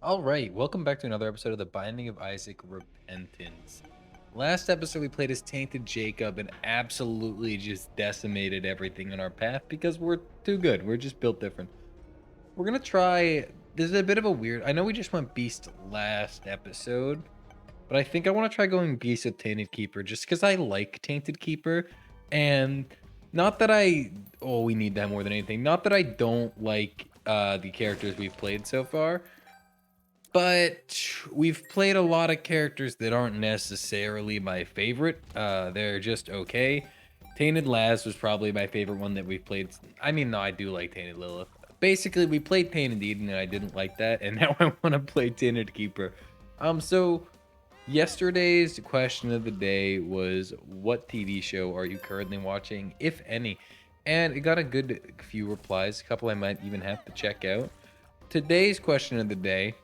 All right, welcome back to another episode of The Binding of Isaac Repentance. Last episode, we played as Tainted Jacob and absolutely just decimated everything in our path because we're too good. We're just built different. We're going to try. This is a bit of a weird. I know we just went Beast last episode, but I think I want to try going Beast with Tainted Keeper just because I like Tainted Keeper. And not that I. Oh, we need that more than anything. Not that I don't like the characters we've played so far, but we've played a lot of characters that aren't necessarily my favorite. They're just okay. Tainted Laz was probably my favorite one that we've played. I mean, no, I do like Tainted Lilith. Basically, we played Tainted Eden and I didn't like that, and now I want to play Tainted Keeper. So yesterday's question of the day was, what TV show are you currently watching, if any? And it got a good few replies, a couple I might even have to check out. Today's question of the day,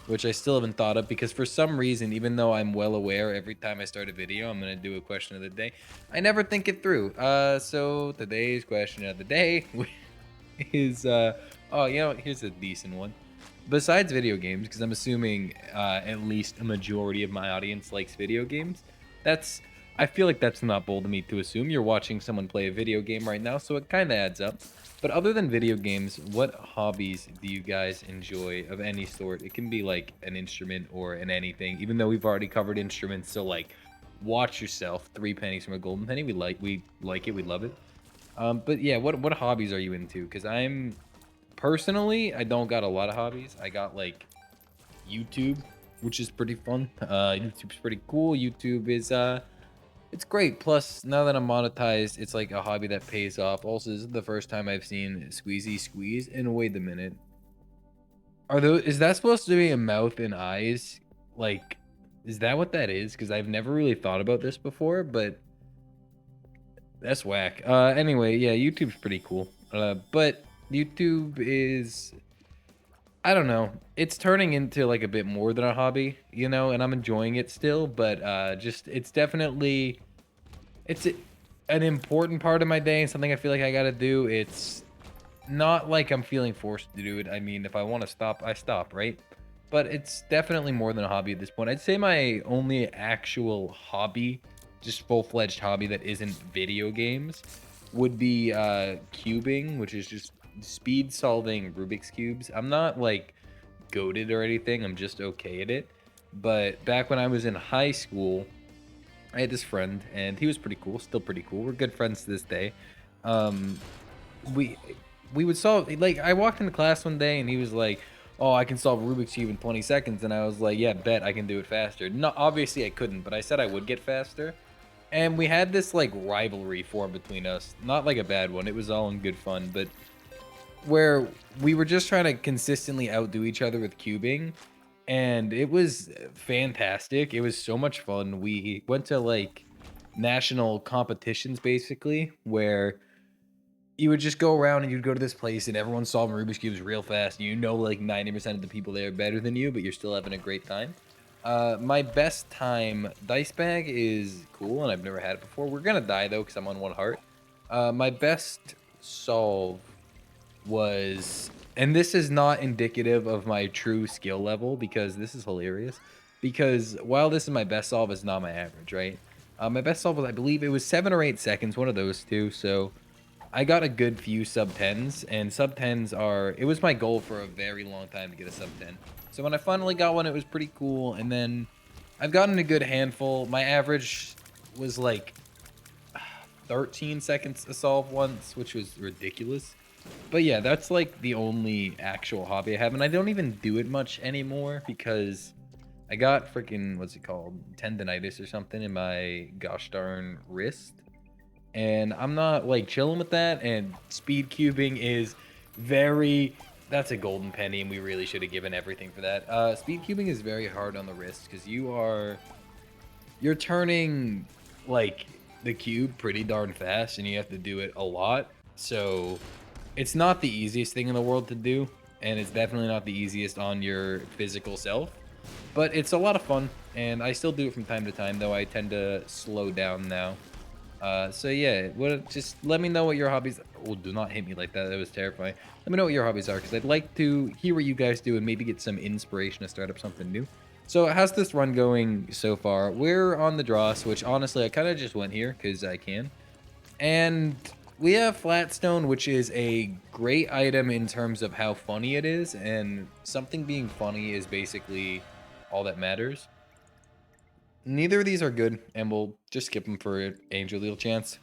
which I still haven't thought of because for some reason, even though I'm well aware every time I start a video, I'm going to do a question of the day, I never think it through. So today's question of the day is, oh, here's a decent one. Besides video games, because I'm assuming at least a majority of my audience likes video games, that's, I feel like that's not bold of me to assume. You're watching someone play a video game right now, so it kind of adds up. But other than video games, what hobbies do you guys enjoy of any sort? It can be like an instrument or an anything, even though we've already covered instruments. So like, watch yourself. 3 pennies from a golden penny. We like it. We love it. But yeah, what hobbies are you into? Because I'm personally, I don't got a lot of hobbies. I got like YouTube, which is pretty fun. YouTube's pretty cool. YouTube is it's great. Plus, now that I'm monetized, it's like a hobby that pays off. Also, this is the first time I've seen Squeezy Squeeze. And wait a minute, is that supposed to be a mouth and eyes? Like, is that what that is? Because I've never really thought about this before, but that's whack. Anyway, yeah, YouTube's pretty cool. But YouTube is, I don't know. It's turning into like a bit more than a hobby, and I'm enjoying it still, but just it's definitely an important part of my day and something I feel like I got to do. It's not like I'm feeling forced to do it. I mean, if I want to stop, I stop, right? But it's definitely more than a hobby at this point. I'd say my only actual hobby, just full-fledged hobby that isn't video games, would be cubing, which is just speed solving Rubik's cubes. I'm not like goated or anything. I'm just okay at it. But back when I was in high school, I had this friend, and he was pretty cool, still pretty cool. We're good friends to this day. Um, we we would solve, like, I walked into class one day and he was like, "Oh, I can solve Rubik's cube in 20 seconds," and I was like, "Yeah, bet I can do it faster." No, obviously I couldn't, but I said I would get faster. And we had this like rivalry form between us, not like a bad one. It was all in good fun, but where we were just trying to consistently outdo each other with cubing, and it was fantastic. It was so much fun. We went to like national competitions basically, where you would just go around and you'd go to this place and everyone's solving Rubik's cubes real fast. Like 90% of the people there are better than you, but you're still having a great time. My best time, Dice Bag is cool and I've never had it before. We're gonna die though because I'm on one heart. My best solve was, and this is not indicative of my true skill level because this is hilarious. Because while this is my best solve, it's not my average, right? My best solve was, I believe it was 7 or 8 seconds, one of those two. So I got a good few sub 10s, and sub 10s it was my goal for a very long time to get a sub 10. So when I finally got one, it was pretty cool. And then I've gotten a good handful. My average was like 13 seconds to solve once, which was ridiculous. But yeah, that's like the only actual hobby I have, and I don't even do it much anymore because I got freaking, what's it called, tendonitis or something in my gosh darn wrist, and I'm not like chilling with that. And speed cubing is very, that's a golden penny, and we really should have given everything for that. Speed cubing is very hard on the wrist because you're turning like the cube pretty darn fast, and you have to do it a lot. So it's not the easiest thing in the world to do, and it's definitely not the easiest on your physical self, but it's a lot of fun, and I still do it from time to time, though I tend to slow down now. So yeah, just let me know what your hobbies. Oh, do not hit me like that. That was terrifying. Let me know what your hobbies are, because I'd like to hear what you guys do and maybe get some inspiration to start up something new. So how's this run going so far? We're on the Dross, which honestly I kind of just went here because I can. And we have Flatstone, which is a great item in terms of how funny it is, and something being funny is basically all that matters. Neither of these are good, and we'll just skip them for Angel Deal chance.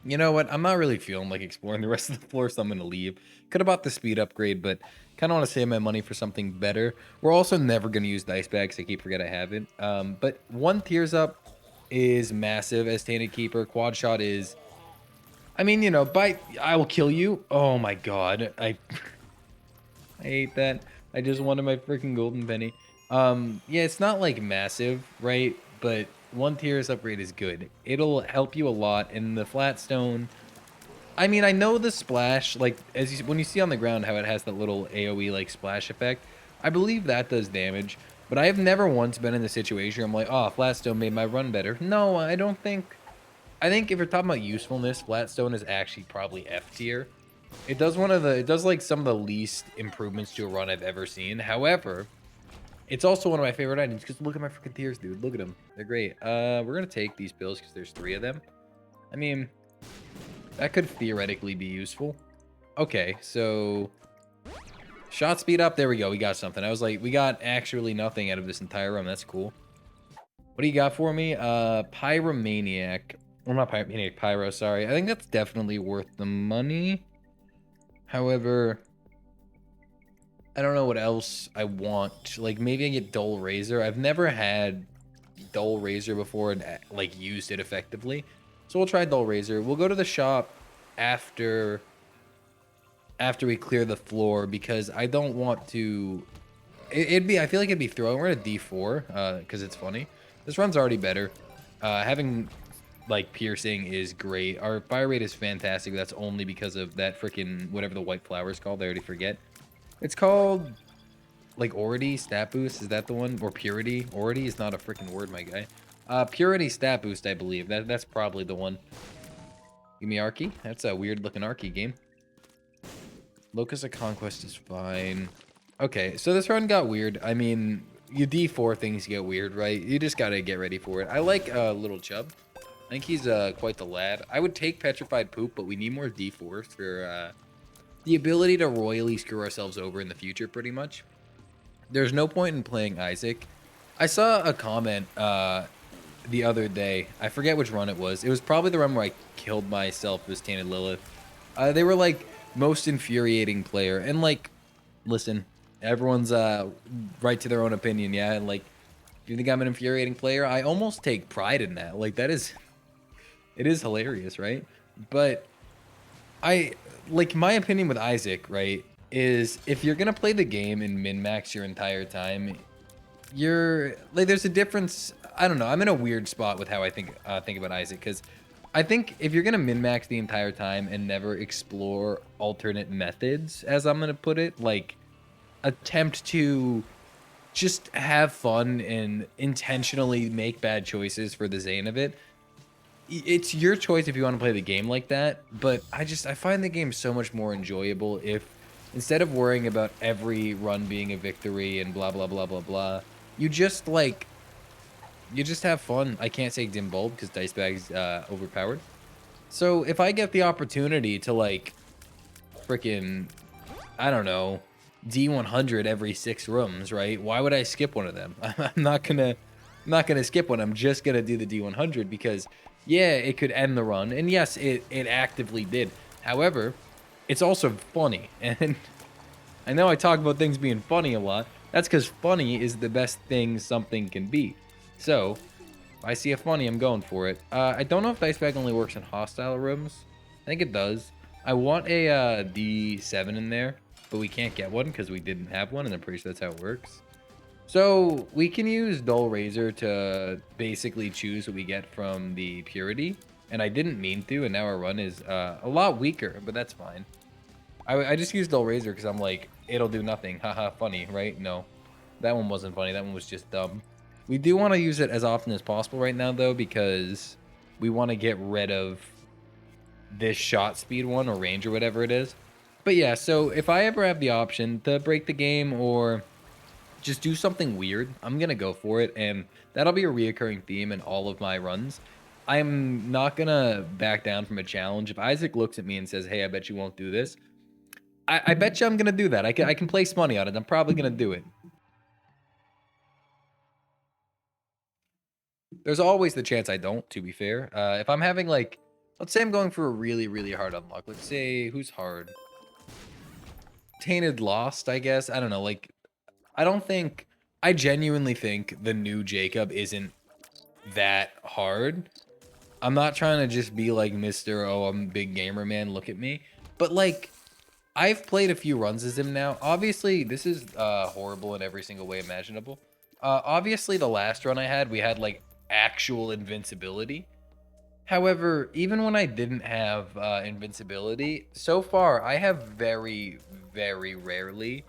You know what? I'm not really feeling like exploring the rest of the floor, so I'm going to leave. Could have bought the speed upgrade, but kind of want to save my money for something better. We're also never going to use Dice Bags. I keep forget I have it. But one Tears Up is massive as Tainted Keeper. Quad Shot is... I mean, you know, I will kill you. Oh my god. I hate that. I just wanted my freaking golden penny. Yeah, it's not like massive, right? But one Tears upgrade is good. It'll help you a lot. And the Flatstone, I mean, I know the splash, like when you see on the ground how it has that little AoE like splash effect, I believe that does damage. But I have never once been in the situation where I'm like, oh, Flatstone made my run better. No, I don't think. I think if you're talking about usefulness, Flatstone is actually probably F tier. It does like some of the least improvements to a run I've ever seen. However, it's also one of my favorite items because look at my freaking tears, dude. Look at them. They're great. We're gonna take these pills because there's 3 of them. I mean, that could theoretically be useful. Okay, so shot speed up. There we go. We got something. I was like, we got actually nothing out of this entire run. That's cool. What do you got for me? Pyromaniac. Well, not Pyromaniac, Pyro, sorry. I think that's definitely worth the money. However, I don't know what else I want. Like, maybe I get Dull Razor. I've never had Dull Razor before and, like, used it effectively. So we'll try Dull Razor. We'll go to the shop after we clear the floor because I don't want to... I feel like it'd be throwing. We're at a D4 because it's funny. This run's already better. Having like piercing is great. Our fire rate is fantastic. That's only because of that freaking whatever the white flower is called. I already forget. It's called like Ority Stat Boost. Is that the one? Or Purity? Ority is not a freaking word, my guy. Purity Stat Boost, I believe. That's probably the one. Give me Arky. That's a weird looking Arky game. Locus of Conquest is fine. Okay, so this run got weird. I mean, you D4 things get weird, right? You just gotta get ready for it. I like Little Chub. I think he's quite the lad. I would take Petrified Poop, but we need more D4s for the ability to royally screw ourselves over in the future, pretty much. There's no point in playing Isaac. I saw a comment the other day. I forget which run it was. It was probably the run where I killed myself with Tainted Lilith. They were like, most infuriating player. And like, listen, everyone's right to their own opinion, yeah? And like, if you think I'm an infuriating player, I almost take pride in that. Like, it is hilarious, right? But like, my opinion with Isaac, right, is if you're gonna play the game and min-max your entire time, you're like, there's a difference. I don't know. I'm in a weird spot with how I think about Isaac, because I think if you're gonna min-max the entire time and never explore alternate methods, as I'm gonna put it, like attempt to just have fun and intentionally make bad choices for the zane of it, it's your choice if you want to play the game like that. But I find the game so much more enjoyable if instead of worrying about every run being a victory and blah blah blah blah blah, you just have fun. I can't say Dim Bulb because Dice Bag's overpowered. So if I get the opportunity to like freaking, I don't know, D100 every 6 rooms, right? Why would I skip one of them? I'm not gonna skip one. I'm just gonna do the D100 because yeah, it could end the run. And yes, it actively did. However, it's also funny. And I know I talk about things being funny a lot. That's because funny is the best thing something can be. So, if I see a funny, I'm going for it. I don't know if Dice Bag only works in hostile rooms. I think it does. I want a D7 in there, but we can't get one because we didn't have one, and I'm pretty sure that's how it works. So, we can use Dull Razor to basically choose what we get from the Purity. And I didn't mean to, and now our run is a lot weaker, but that's fine. I just used Dull Razor because I'm like, it'll do nothing. Haha, funny, right? No, that one wasn't funny. That one was just dumb. We do want to use it as often as possible right now, though, because we want to get rid of this shot speed one or range or whatever it is. But yeah, so if I ever have the option to break the game or just do something weird, I'm gonna go for it, and that'll be a reoccurring theme in all of my runs. I'm not gonna back down from a challenge. If Isaac looks at me and says, "Hey, I bet you won't do this," I bet you I'm gonna do that. I can place money on it. I'm probably gonna do it. There's always the chance I don't, to be fair. If I'm having like, let's say I'm going for a really, really hard unlock. Let's say who's hard? Tainted Lost, I guess. I don't know. Like, I don't think, I genuinely think the new Jacob isn't that hard. I'm not trying to just be like Mr. Oh, I'm a big gamer man, look at me. But like, I've played a few runs as him now. Obviously, this is horrible in every single way imaginable. Obviously, the last run I had, we had like actual invincibility. However, even when I didn't have invincibility, so far I have very, very rarely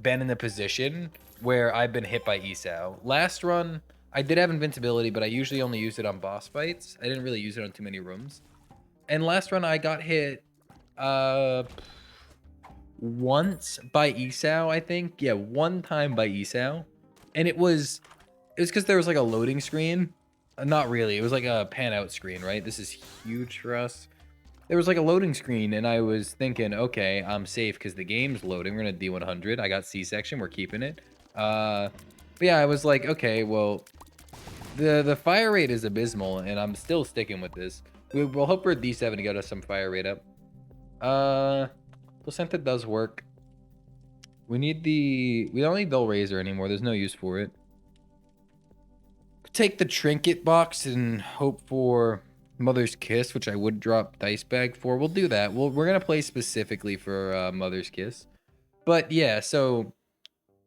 been in a position where I've been hit by Esau. Last run, I did have invincibility, but I usually only used it on boss fights. I didn't really use it on too many rooms. And last run, I got hit once by Esau, I think. Yeah, one time by Esau. And it was because there was like a loading screen. Not really. It was like a pan out screen, right? This is huge for us. There was like a loading screen, and I was thinking, okay, I'm safe because the game's loading. We're gonna D100. I got C-section. We're keeping it. But yeah, I was like, okay, well, the fire rate is abysmal, and I'm still sticking with this. We'll hope for a D7 to get us some fire rate up. Placenta does work. We don't need Dull Razor anymore. There's no use for it. Take the trinket box and hope for Mother's Kiss, which I would drop dice bag for. We'll do that. We're gonna play specifically for Mother's Kiss. But yeah, so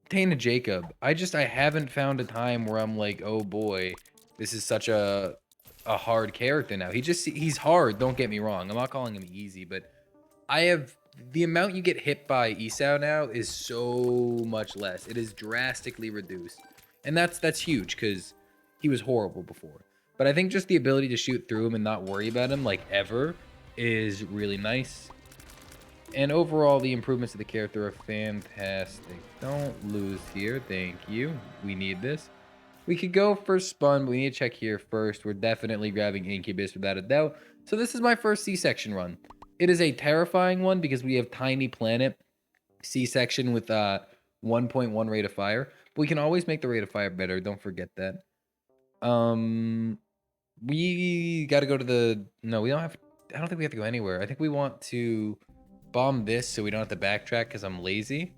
Tainted Jacob. I haven't found a time where I'm like, oh boy, this is such a hard character now. He's hard, don't get me wrong. I'm not calling him easy, but the amount you get hit by Esau now is so much less. It is drastically reduced. And that's huge because he was horrible before. But I think just the ability to shoot through him and not worry about him like ever is really nice. And overall, the improvements to the character are fantastic. Don't lose here. Thank you. We need this. We could go for Spun, but we need to check here first. We're definitely grabbing Incubus without a doubt. So this is my first C-section run. It is a terrifying one because we have Tiny Planet C-section with 1.1 rate of fire. But we can always make the rate of fire better. Don't forget that. We got to go to the... No, we don't have... I don't think we have to go anywhere. I think we want to bomb this so we don't have to backtrack because I'm lazy.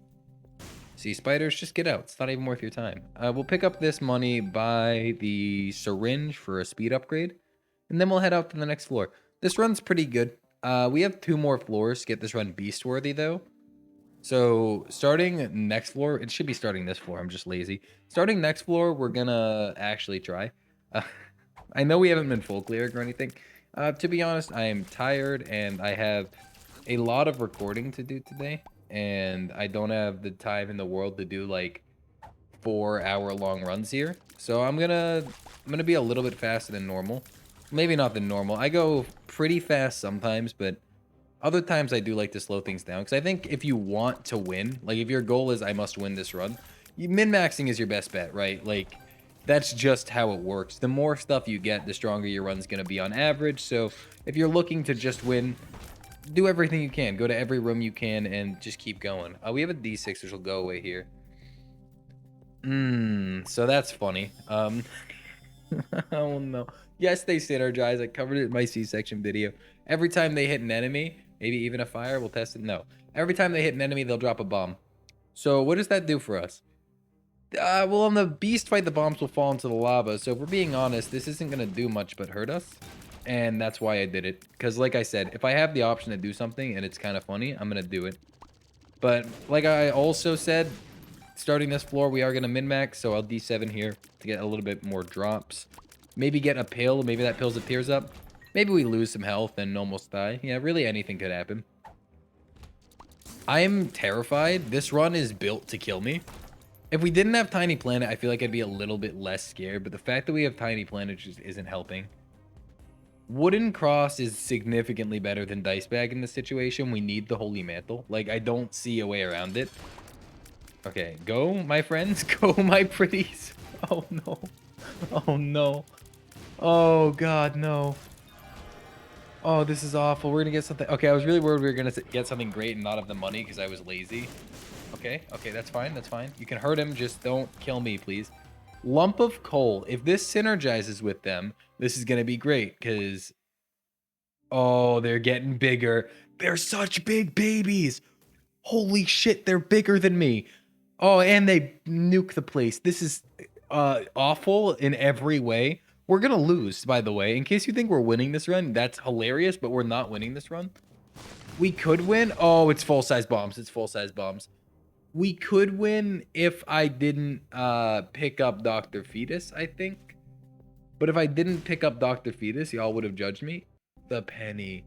See, spiders, just get out. It's not even worth your time. We'll pick up this money, buy the syringe for a speed upgrade, and then we'll head out to the next floor. This run's pretty good. We have 2 more floors to get this run beast worthy, though. So starting next floor, it should be starting this floor. I'm just lazy. Starting next floor, we're gonna actually try. I know we haven't been full cleric or anything. To be honest, I am tired and I have a lot of recording to do today. And I don't have the time in the world to do like 4-hour-long runs here. So I'm gonna be a little bit faster than normal. Maybe not than normal. I go pretty fast sometimes, but other times I do like to slow things down. Because I think if you want to win, like if your goal is I must win this run, min-maxing is your best bet, right? Like that's just how it works. The more stuff you get, the stronger your run's gonna be on average. So if you're looking to just win, do everything you can. Go to every room you can and just keep going. We have a D6 which will go away here. So that's funny. Oh no. Yes, they synergize. I covered it in my C-section video. Every time they hit an enemy, maybe even a fire, we'll test it. No. Every time they hit an enemy, they'll drop a bomb. So what does that do for us? Well, on the beast fight, the bombs will fall into the lava. So if we're being honest, this isn't going to do much but hurt us. And that's why I did it. Because like I said, if I have the option to do something and it's kind of funny, I'm going to do it. But like I also said, starting this floor, we are going to min-max. So I'll D7 here to get a little bit more drops. Maybe get a pill. Maybe that pill appears up. Maybe we lose some health and almost die. Yeah, really anything could happen. I'm terrified. This run is built to kill me. If we didn't have Tiny Planet, I feel like I'd be a little bit less scared. But the fact that we have Tiny Planet just isn't helping. Wooden Cross is significantly better than Dice Bag in this situation. We need the Holy Mantle. Like, I don't see a way around it. Okay, go, my friends. Go, my pretties. Oh, no. Oh, no. Oh, God, no. Oh, this is awful. We're gonna get something. Okay, I was really worried we were gonna get something great and not have the money because I was lazy. Okay, okay, that's fine. That's fine. You can hurt him. Just don't kill me, please. Lump of coal. If this synergizes with them, this is gonna be great because... Oh, they're getting bigger. They're such big babies. Holy shit, they're bigger than me. Oh, and they nuke the place. This is awful in every way. We're gonna lose, by the way. In case you think we're winning this run, that's hilarious, but we're not winning this run. We could win. Oh, it's full-size bombs. It's full-size bombs. We could win if I didn't pick up Dr. Fetus, I think. But if I didn't pick up Dr. Fetus, y'all would have judged me. The penny.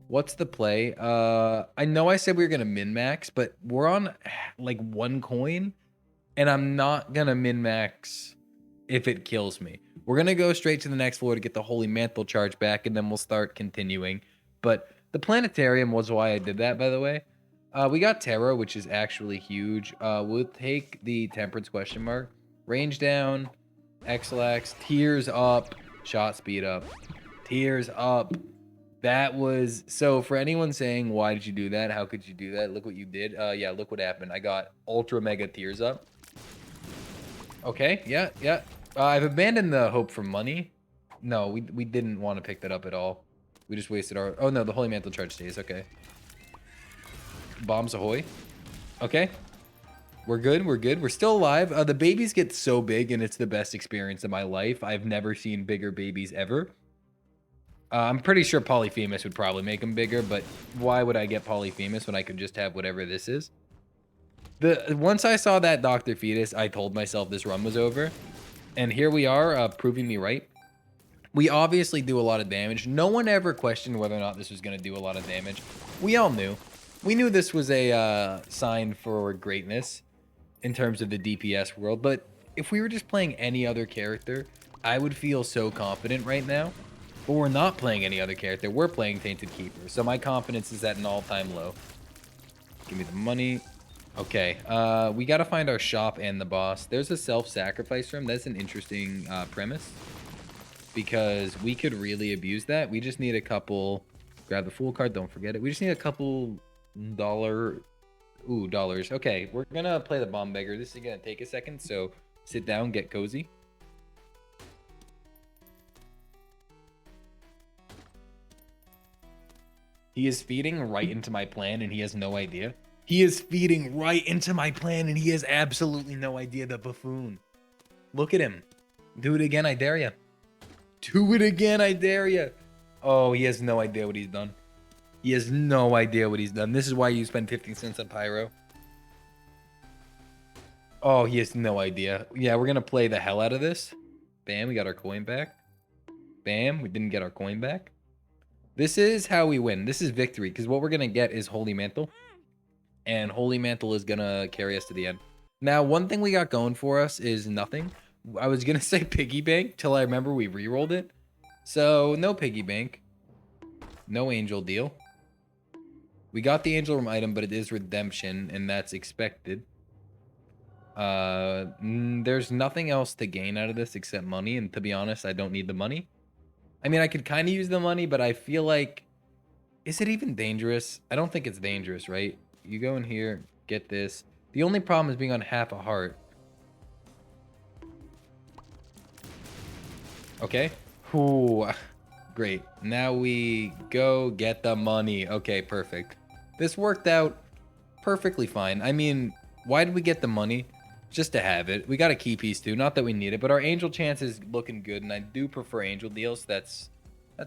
What's the play? I know I said we were gonna min-max, but we're on like 1 coin, and I'm not gonna min-max if it kills me. We're gonna go straight to the next floor to get the Holy Mantle charge back, and then we'll start continuing. But the planetarium was why I did that, by the way. We got Terra, which is actually huge. We'll take the Temperance question mark. Range down, X-Lax, tears up, shot speed up, tears up. That was... So for anyone saying, why did you do that? How could you do that? Look what you did. Yeah, look what happened. I got ultra mega tears up. Okay, yeah. I've abandoned the hope for money. No, we didn't want to pick that up at all. We just wasted our... Oh, no, the Holy Mantle charge stays. Okay. Bombs ahoy. Okay. We're good. We're still alive. The babies get so big, and it's the best experience of my life. I've never seen bigger babies ever. I'm pretty sure Polyphemus would probably make them bigger, but why would I get Polyphemus when I could just have whatever this is? Once I saw that Dr. Fetus, I told myself this run was over. And here we are, proving me right. We obviously do a lot of damage. No one ever questioned whether or not this was going to do a lot of damage. We all knew. We knew this was a sign for greatness in terms of the DPS world. But if we were just playing any other character, I would feel so confident right now. But we're not playing any other character. We're playing Tainted Keeper. So my confidence is at an all-time low. Give me the money. Okay, we got to find our shop and the boss. There's a self-sacrifice room. That's an interesting premise. Because we could really abuse that. We just need a couple... Grab the Fool card, don't forget it. We just need a couple dollars. Okay, we're going to play the Bomb Beggar. This is going to take a second, so sit down, get cozy. He is feeding right into my plan, and he has no idea. He is feeding right into my plan, and he has absolutely no idea, the buffoon. Look at him. Do it again, I dare ya. Do it again, I dare ya. Oh, he has no idea what he's done. He has no idea what he's done. This is why you spend 15 cents on Pyro. Oh, he has no idea. Yeah, we're going to play the hell out of this. Bam, we got our coin back. Bam, we didn't get our coin back. This is how we win. This is victory, because what we're going to get is Holy Mantle. And Holy Mantle is going to carry us to the end. Now, one thing we got going for us is nothing. I was going to say piggy bank till I remember we re-rolled it. So, no piggy bank. No angel deal. We got the angel room item, but it is redemption, and that's expected. There's nothing else to gain out of this except money, and to be honest, I don't need the money. I mean, I could kind of use the money, but I feel like... Is it even dangerous? I don't think it's dangerous, right? You go in here, get this. The only problem is being on half a heart. Okay. Ooh, great. Now we go get the money. Okay, perfect. This worked out perfectly fine. I mean, why did we get the money? Just to have it. We got a key piece too. Not that we need it, but our angel chance is looking good, and I do prefer angel deals. That's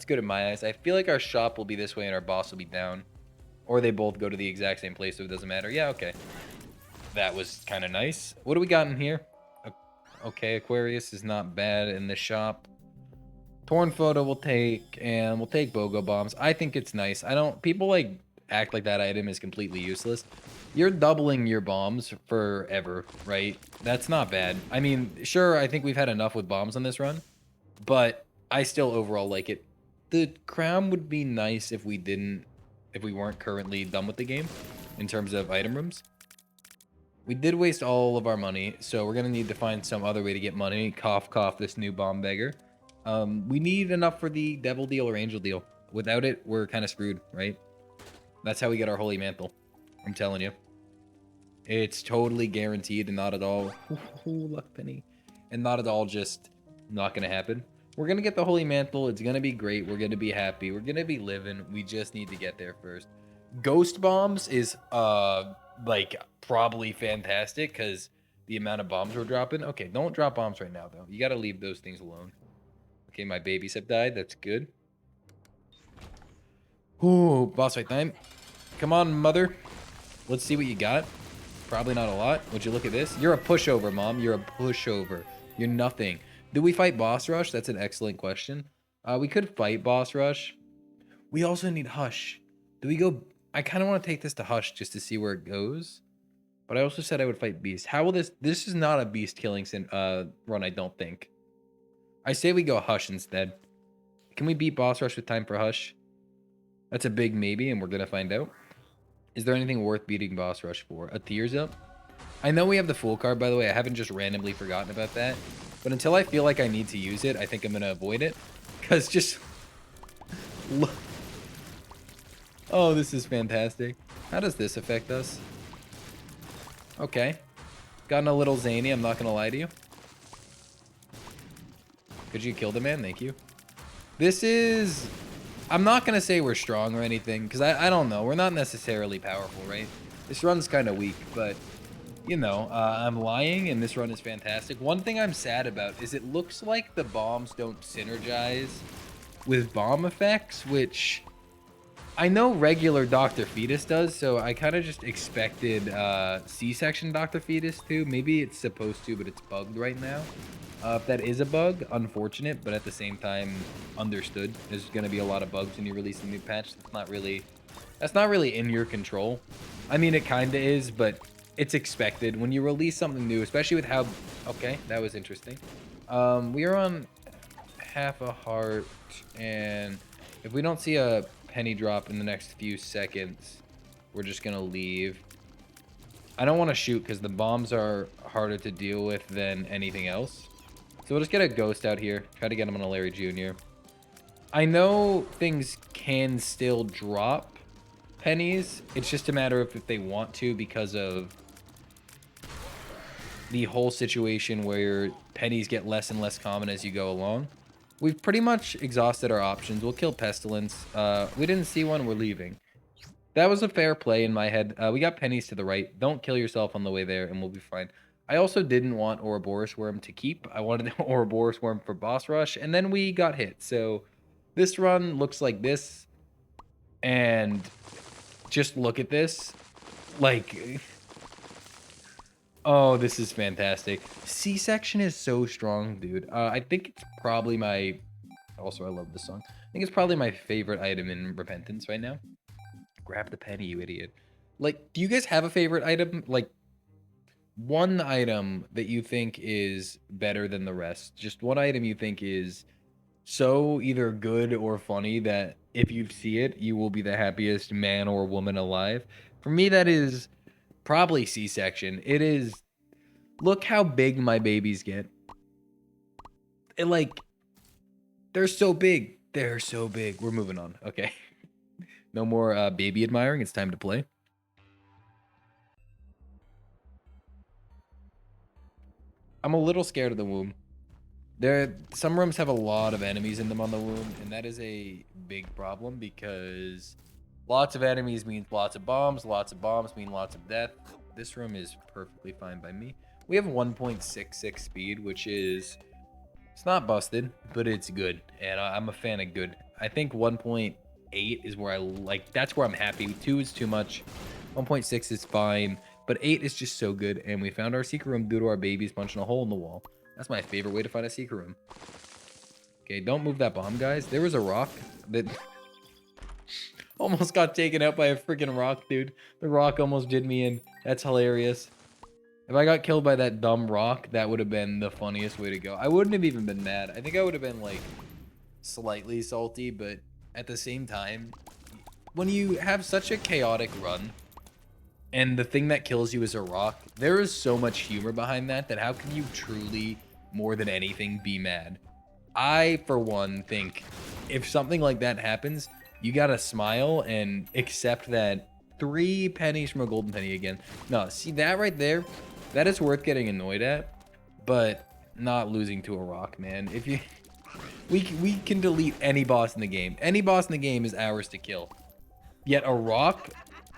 good in my eyes. I feel like our shop will be this way and our boss will be down. Or they both go to the exact same place, so it doesn't matter. Yeah, okay. That was kind of nice. What do we got in here? Okay, Aquarius is not bad in the shop. Torn photo we'll take, and we'll take BOGO bombs. I think it's nice. People like act like that item is completely useless. You're doubling your bombs forever, right? That's not bad. I mean, sure, I think we've had enough with bombs on this run, but I still overall like it. The crown would be nice if we weren't currently done with the game in terms of item rooms. We did waste all of our money, so we're gonna need to find some other way to get money. Cough, cough, this new bomb beggar. We need enough for the devil deal or angel deal. Without it, we're kind of screwed, right? That's how we get our holy mantle. I'm telling you. It's totally guaranteed and not at all... Ooh, luck penny. And not at all just not gonna happen. We're gonna get the holy mantle. It's gonna be great. We're gonna be happy. We're gonna be living. We just need to get there first. Ghost bombs is like probably fantastic because the amount of bombs we're dropping. Okay, don't drop bombs right now though. You gotta leave those things alone. Okay, my babies have died. That's good. Ooh, boss fight time. Come on, mother. Let's see what you got. Probably not a lot. Would you look at this? You're a pushover, Mom. You're a pushover. You're nothing. Do we fight boss rush? That's an excellent question. We could fight boss rush. We also need hush. Do we go... I kind of want to take this to hush just to see where it goes. But I also said I would fight beast. How will this... This is not a beast killing run, I don't think. I say we go hush instead. Can we beat boss rush with time for hush? That's a big maybe, and we're going to find out. Is there anything worth beating boss rush for? A tears up? I know we have the full card, by the way. I haven't just randomly forgotten about that. But until I feel like I need to use it, I think I'm going to avoid it. Because just... Look. Oh, this is fantastic. How does this affect us? Okay. Gotten a little zany, I'm not going to lie to you. Could you kill the man? Thank you. This is... I'm not going to say we're strong or anything, because I don't know. We're not necessarily powerful, right? This run's kind of weak, but, you know, I'm lying, and this run is fantastic. One thing I'm sad about is it looks like the bombs don't synergize with bomb effects, which I know regular Dr. Fetus does, so I kind of just expected C-section Dr. Fetus to. Maybe it's supposed to, but it's bugged right now. If that is a bug, unfortunate, but at the same time, understood. There's going to be a lot of bugs when you release a new patch. That's not really in your control. I mean, it kind of is, but it's expected. When you release something new, especially with how... Okay, that was interesting. We are on half a heart, and if we don't see a penny drop in the next few seconds, we're just going to leave. I don't want to shoot because the bombs are harder to deal with than anything else. So we'll just get a ghost out here. Try to get him on a Larry Jr. I know things can still drop pennies. It's just a matter of if they want to because of the whole situation where pennies get less and less common as you go along. We've pretty much exhausted our options. We'll kill Pestilence. We didn't see one. We're leaving. That was a fair play in my head. We got pennies to the right. Don't kill yourself on the way there and we'll be fine. I also didn't want Ouroboros Worm to keep. I wanted Ouroboros Worm for boss rush, and then we got hit. So this run looks like this, and just look at this. Like, oh, this is fantastic. C-section is so strong, dude. I think it's probably my... Also, I love this song. I think it's probably my favorite item in Repentance right now. Grab the penny, you idiot. Like, do you guys have a favorite item? Like, one item that you think is better than the rest. Just one item you think is so either good or funny that if you see it, you will be the happiest man or woman alive. For me, that is probably C-section. It is... Look how big my babies get. It, like... They're so big. They're so big. We're moving on. Okay. No more baby admiring. It's time to play. I'm a little scared of the womb. Some rooms have a lot of enemies in them on the womb, and that is a big problem because lots of enemies means lots of bombs mean lots of death. This room is perfectly fine by me. We have 1.66 speed, which is... It's not busted, but it's good, and I'm a fan of good. I think 1.8 is where I like... That's where I'm happy. 2 is too much. 1.6 is fine. But 8 is just so good, and we found our secret room due to our babies punching a hole in the wall. That's my favorite way to find a secret room. Okay, don't move that bomb, guys. There was a rock that almost got taken out by a freaking rock, dude. The rock almost did me in. That's hilarious. If I got killed by that dumb rock, that would have been the funniest way to go. I wouldn't have even been mad. I think I would have been like... slightly salty, but at the same time, when you have such a chaotic run and the thing that kills you is a rock, there is so much humor behind that how can you truly, more than anything, be mad? I, for one, think if something like that happens, you gotta smile and accept that 3 pennies from a golden penny again. No, see that right there? That is worth getting annoyed at, but not losing to a rock, man. If you, we can delete any boss in the game. Any boss in the game is ours to kill. Yet a rock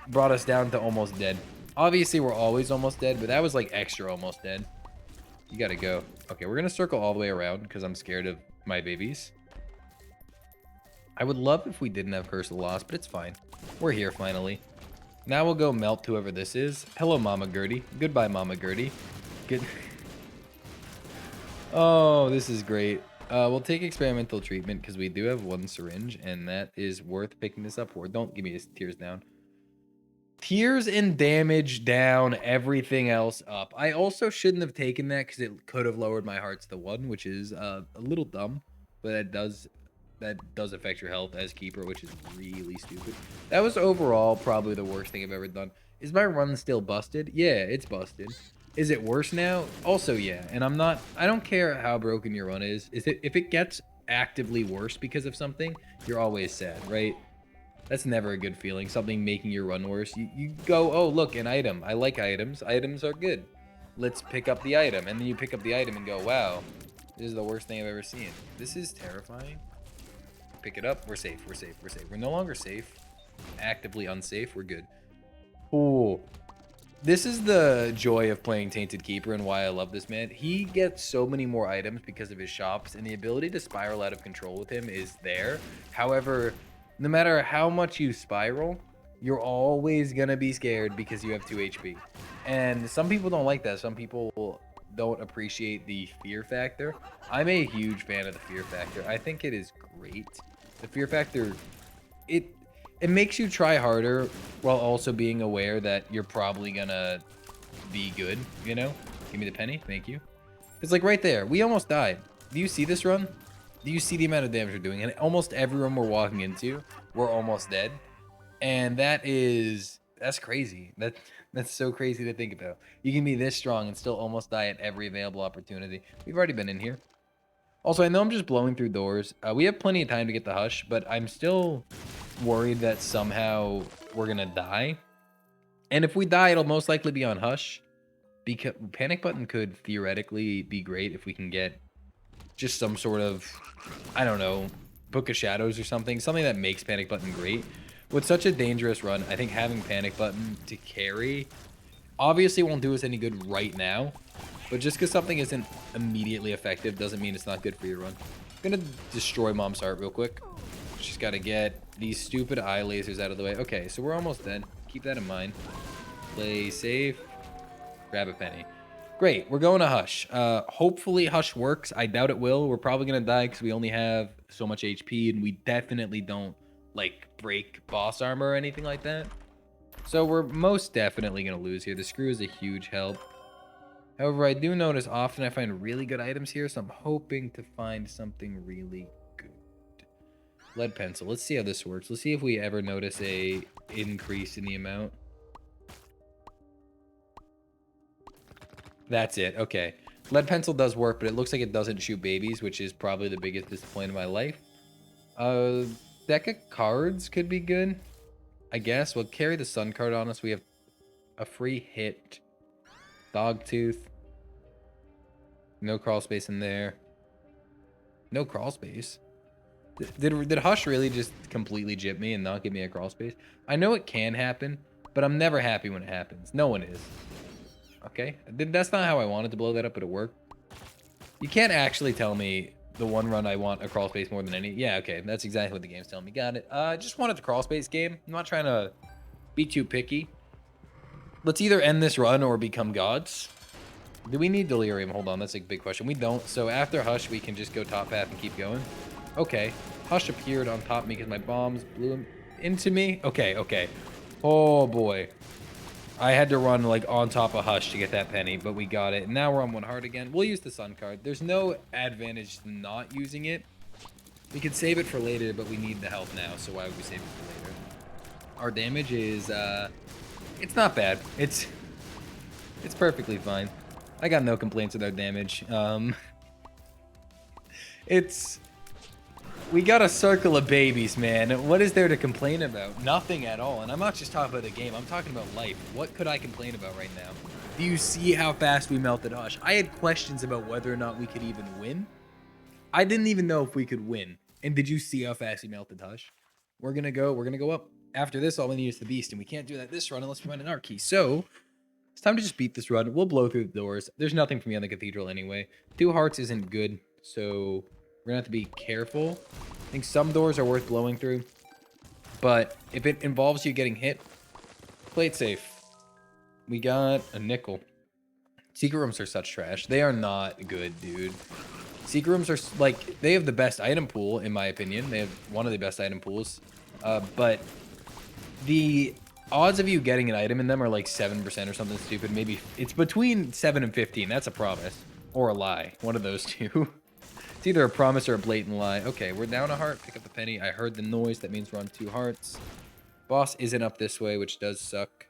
brought us down to almost dead. Obviously, we're always almost dead, but that was like extra almost dead. You gotta go. Okay, we're gonna circle all the way around because I'm scared of my babies. I would love if we didn't have Curse of Loss, but it's fine. We're here finally. Now we'll go melt whoever this is. Hello, Mama Gertie. Goodbye, Mama Gertie. Good. Oh, this is great. We'll take experimental treatment because we do have 1 syringe, and that is worth picking this up for. Don't give me tears down. Tears and damage down, everything else up. I also shouldn't have taken that because it could have lowered my hearts to 1, which is a little dumb, but that does affect your health as keeper, which is really stupid. That was overall probably the worst thing I've ever done. Is my run still busted? Yeah, it's busted. Is it worse now? Also, yeah. And I don't care how broken your run is. If it gets actively worse because of something, you're always sad, right? That's never a good feeling. Something making your run worse. You go, oh, look, an item. I like items. Items are good. Let's pick up the item. And then you pick up the item and go, wow, this is the worst thing I've ever seen. This is terrifying. Pick it up. We're safe. We're safe. We're safe. We're no longer safe. Actively unsafe. We're good. Oh, this is the joy of playing Tainted Keeper and why I love this man. He gets so many more items because of his shops, and the ability to spiral out of control with him is there. However, no matter how much you spiral, you're always going to be scared because you have 2 HP. And some people don't like that. Some people don't appreciate the fear factor. I'm a huge fan of the fear factor. I think it is great. The fear factor, it makes you try harder while also being aware that you're probably gonna be good, you know? Give me the penny, thank you. It's like right there, we almost died. Do you see this run? Do you see the amount of damage we're doing? And almost every room we're walking into, we're almost dead. And that's crazy. That's so crazy to think about. You can be this strong and still almost die at every available opportunity. We've already been in here. Also, I know I'm just blowing through doors. We have plenty of time to get the Hush, but I'm still worried that somehow we're gonna die. And if we die, it'll most likely be on Hush. Because Panic Button could theoretically be great if we can get just some sort of, I don't know, Book of Shadows or something. Something that makes Panic Button great. With such a dangerous run, I think having Panic Button to carry obviously won't do us any good right now. But just because something isn't immediately effective doesn't mean it's not good for your run. I'm going to destroy Mom's heart real quick. She's got to get these stupid eye lasers out of the way. Okay, so we're almost dead. Keep that in mind. Play safe. Grab a penny. Great, we're going to Hush. Hopefully Hush works. I doubt it will. We're probably going to die because we only have so much HP, and we definitely don't, like, break boss armor or anything like that. So we're most definitely going to lose here. The screw is a huge help. However, I do notice often I find really good items here, so I'm hoping to find something really good. Lead pencil. Let's see how this works. Let's see if we ever notice a increase in the amount. That's it. Okay. Lead pencil does work, but it looks like it doesn't shoot babies, which is probably the biggest disappointment of my life. Deck of cards could be good, I guess. We'll carry the sun card on us. We have a free hit. Dogtooth. No crawl space in there. No crawl space. Did Hush really just completely jip me and not give me a crawl space? I know it can happen, but I'm never happy when it happens. No one is. Okay, that's not how I wanted to blow that up, but it worked. You can't actually tell me the one run I want a crawl space more than any. Yeah, okay, that's exactly what the game's telling me. Got it. I just wanted the crawl space game. I'm not trying to be too picky. Let's either end this run or become gods. Do we need delirium? Hold on, that's a big question. We don't. So after Hush, we can just go top path and keep going. Okay. Hush appeared on top of me because my bombs blew him into me. Okay, okay. Oh, boy. I had to run, like, on top of Hush to get that penny, but we got it. Now we're on 1 heart again. We'll use the sun card. There's no advantage to not using it. We could save it for later, but we need the health now, so why would we save it for later? Our damage is, it's not bad. It's perfectly fine. I got no complaints with our damage. We got a circle of babies, man. What is there to complain about? Nothing at all. And I'm not just talking about the game. I'm talking about life. What could I complain about right now? Do you see how fast we melted Hush? I had questions about whether or not we could even win. I didn't even know if we could win. And did you see how fast we melted Hush? We're gonna go up. After this, all we need is the beast, and we can't do that this run unless we find an art key. So it's time to just beat this run. We'll blow through the doors. There's nothing for me on the cathedral anyway. 2 hearts isn't good, so we're gonna have to be careful. I think some doors are worth blowing through, but if it involves you getting hit, play it safe. We got a nickel. Secret rooms are such trash. They are not good, dude. Secret rooms are like, they have the best item pool, in my opinion. They have one of the best item pools, but the odds of you getting an item in them are like 7% or something stupid. Maybe it's between 7 and 15. That's a promise or a lie. One of those two. It's either a promise or a blatant lie. Okay, we're down a heart. Pick up the penny. I heard the noise. That means we're on 2 hearts. Boss isn't up this way, which does suck.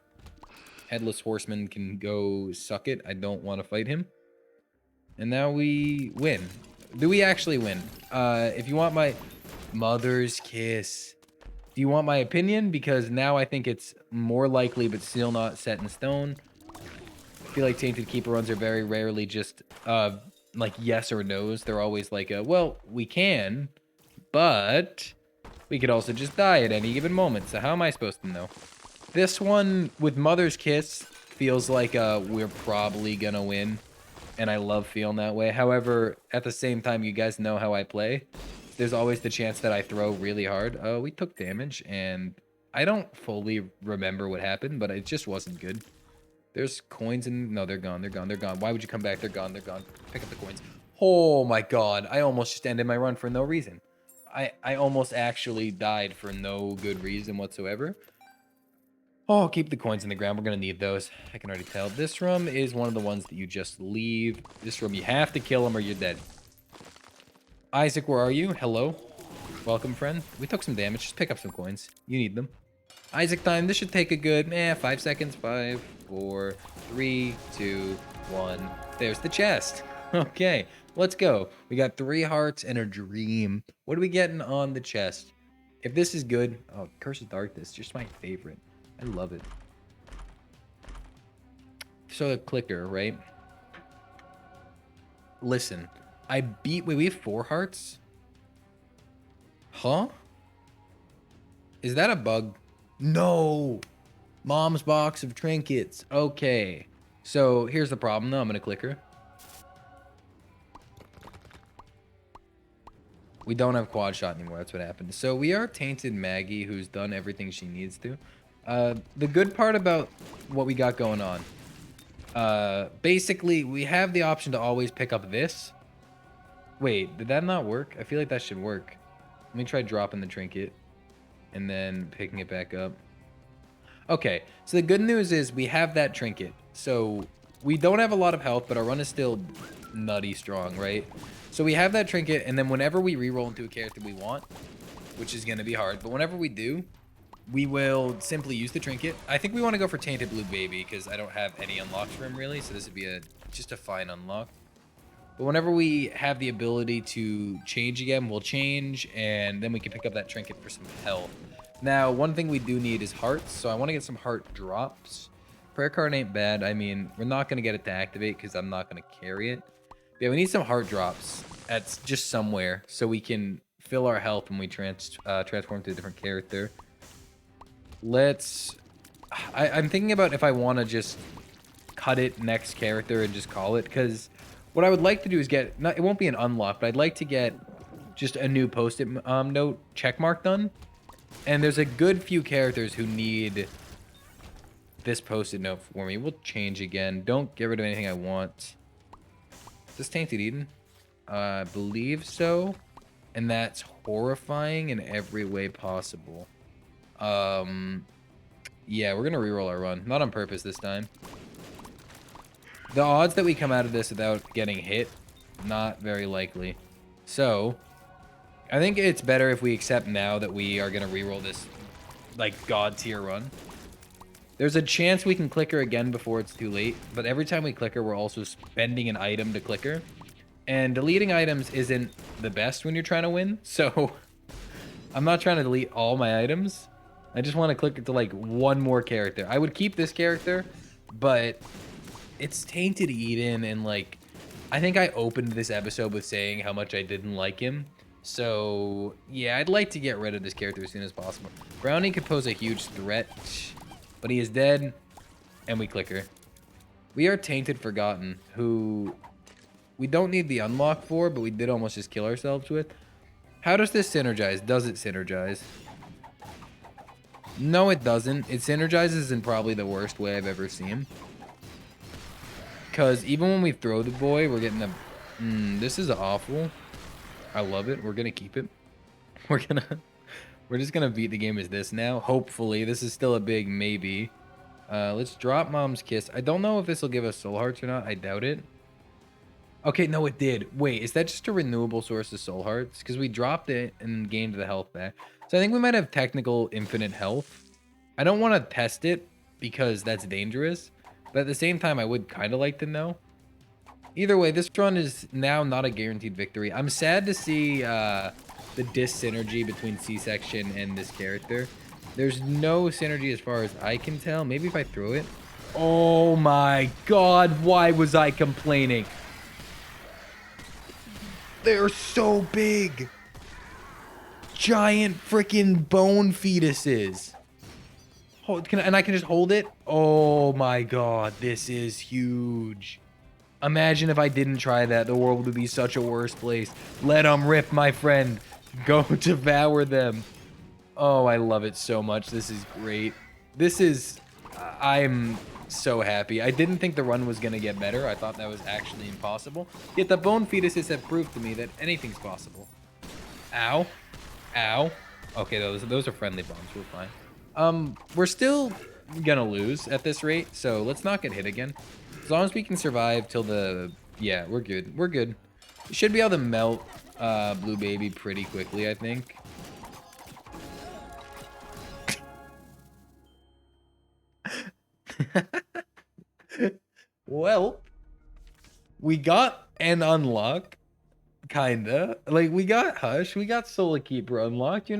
Headless Horseman can go suck it. I don't want to fight him. And now we win. Do we actually win? If you want my mother's kiss. Do you want my opinion? Because now I think it's more likely, but still not set in stone. I feel like Tainted Keeper runs are very rarely just like yes or no's. They're always like, well, we can, but we could also just die at any given moment. So how am I supposed to know? This one with Mother's Kiss feels like we're probably gonna win, and I love feeling that way. However, at the same time, you guys know how I play. There's always the chance that I throw really hard. Oh, we took damage, and I don't fully remember what happened, but it just wasn't good. There's coins in... No, they're gone. They're gone. They're gone. Why would you come back? They're gone. They're gone. Pick up the coins. Oh, my God. I almost just ended my run for no reason. I almost actually died for no good reason whatsoever. Oh, keep the coins in the ground. We're going to need those. I can already tell. This room is one of the ones that you just leave. This room, you have to kill him or you're dead. Isaac, where are you? Hello. Welcome, friend. We took some damage. Just pick up some coins. You need them. Isaac time. This should take a good 5 seconds. 5, 4, 3, 2, 1. There's the chest. Okay, let's go. We got 3 hearts and a dream. What are we getting on the chest? If this is good... Oh, Curse of Darkness. Just my favorite. I love it. So the clicker, right? Listen. I beat... Wait, we have 4 hearts? Huh? Is that a bug? No! Mom's box of trinkets. Okay. So, here's the problem, though. I'm gonna click her. We don't have quad shot anymore. That's what happened. So, we are Tainted Maggie, who's done everything she needs to. The good part about what we got going on. Basically, we have the option to always pick up this. Wait, did that not work? I feel like that should work. Let me try dropping the trinket and then picking it back up. Okay, so the good news is we have that trinket. So we don't have a lot of health, but our run is still nutty strong, right? So we have that trinket, and then whenever we reroll into a character we want, which is going to be hard, but whenever we do, we will simply use the trinket. I think we want to go for Tainted Blue Baby because I don't have any unlocks for him really, so this would be just a fine unlock. But whenever we have the ability to change again, we'll change, and then we can pick up that trinket for some health. Now, one thing we do need is hearts, so I want to get some heart drops. Prayer card ain't bad. I mean, we're not going to get it to activate because I'm not going to carry it. But yeah, we need some heart drops at just somewhere so we can fill our health when we transform to a different character. I'm thinking about if I want to just cut it next character and just call it, because what I would like to do is get, it won't be an unlock, but I'd like to get just a new post-it note checkmark done. And there's a good few characters who need this post-it note for me. We'll change again. Don't get rid of anything I want. Is this Tainted Eden? I believe so. And that's horrifying in every way possible. Yeah, we're going to reroll our run. Not on purpose this time. The odds that we come out of this without getting hit, not very likely. So, I think it's better if we accept now that we are gonna reroll this like god tier run. There's a chance we can click her again before it's too late, but every time we click her, we're also spending an item to click her. And deleting items isn't the best when you're trying to win, so I'm not trying to delete all my items. I just want to click it to like one more character. I would keep this character, but it's Tainted Eden, and like I think I opened this episode with saying how much I didn't like him. So yeah, I'd like to get rid of this character as soon as possible. Brownie could pose a huge threat, but he is dead, and we click her. We are Tainted Forgotten, who we don't need the unlock for, but we did almost just kill ourselves with. How does this synergize? Does it synergize? No, it doesn't. It synergizes in probably the worst way I've ever seen. Because even when we throw the boy, we're getting a... this is awful. I love it. We're going to keep it. We're just going to beat the game as this now. Hopefully. This is still a big maybe. Let's drop Mom's Kiss. I don't know if this will give us soul hearts or not. I doubt it. Okay, no, it did. Wait, is that just a renewable source of soul hearts? Because we dropped it and gained the health back. So I think we might have technical infinite health. I don't want to test it because that's dangerous. But at the same time, I would kind of like to know. Either way, this run is now not a guaranteed victory. I'm sad to see the dis-synergy between C-Section and this character. There's no synergy as far as I can tell. Maybe if I throw it. Oh my god, why was I complaining? They're so big. Giant freaking bone fetuses. And I can just hold it? Oh my god, this is huge. Imagine if I didn't try that. The world would be such a worse place. Let them rip, my friend. Go devour them. Oh, I love it so much. This is great. This is... I'm so happy. I didn't think the run was going to get better. I thought that was actually impossible. Yet the bone fetuses have proved to me that anything's possible. Ow. Ow. Okay, those are friendly bombs. We're fine. We're still gonna lose at this rate, so let's not get hit again. As long as we can survive till the... Yeah, we're good. We're good. We should be able to melt Blue Baby pretty quickly, I think. Well, we got an unlock. Kinda. Like, we got Hush, we got Soul Keeper unlocked. You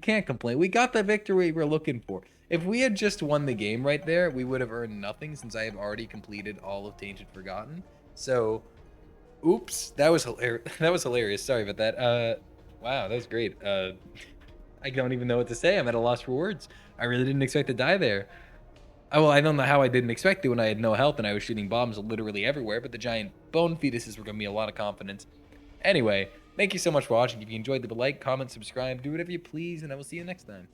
can't complain. We got the victory we're looking for. If we had just won the game right there, we would have earned nothing since I have already completed all of Tainted Forgotten. So, oops, that was hilarious. That was hilarious. Sorry about that. Wow, that was great. I don't even know what to say. I'm at a loss for words. I really didn't expect to die there. Well, I don't know how I didn't expect to when I had no health and I was shooting bombs literally everywhere, but the giant bone fetuses were giving me a lot of confidence. Anyway, thank you so much for watching. If you enjoyed, leave a like, comment, subscribe, do whatever you please, and I will see you next time.